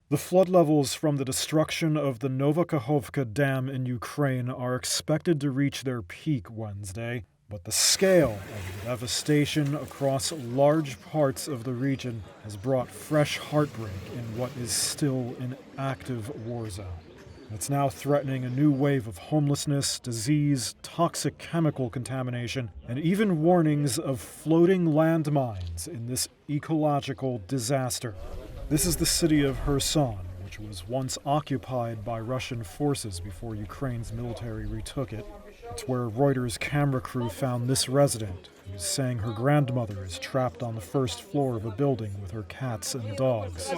The flood levels from the destruction of the Nova Kakhovka dam in Ukraine are expected to reach their peak Wednesday, but the scale of the devastation across large parts of the region has brought fresh heartbreak in what is still an active war zone. It's now threatening a new wave of homelessness, disease, toxic chemical contamination, and even warnings of floating landmines in this ecological disaster. This is the city of Kherson, which was once occupied by Russian forces before Ukraine's military retook it. It's where Reuters' camera crew found this resident, who's saying her grandmother is trapped on the first floor of a building with her cats and dogs.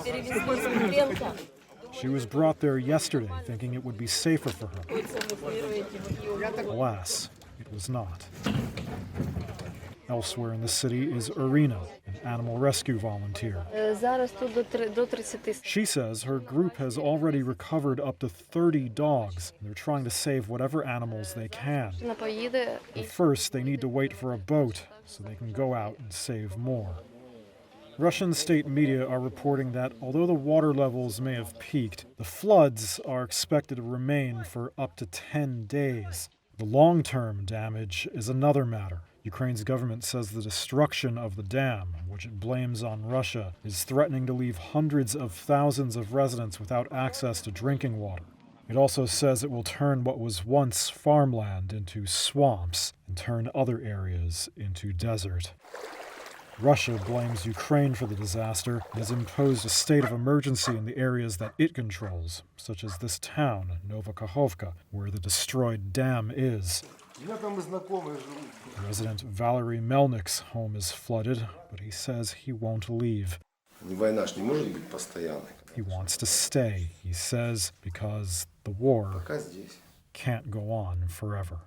She was brought there yesterday thinking it would be safer for her. Alas, it was not. Elsewhere in the city is Irina, an animal rescue volunteer. She says her group has already recovered up to 30 dogs. They're trying to save whatever animals they can. But first, they need to wait for a boat so they can go out and save more. Russian state media are reporting that although the water levels may have peaked, the floods are expected to remain for up to 10 days. The long-term damage is another matter. Ukraine's government says the destruction of the dam, which it blames on Russia, is threatening to leave hundreds of thousands of residents without access to drinking water. It also says it will turn what was once farmland into swamps and turn other areas into desert. Russia blames Ukraine for the disaster and has imposed a state of emergency in the areas that it controls, such as this town, Nova Kakhovka, where the destroyed dam is. Resident Valery Melnik's home is flooded, but he says he won't leave. He wants to stay, he says, because the war can't go on forever.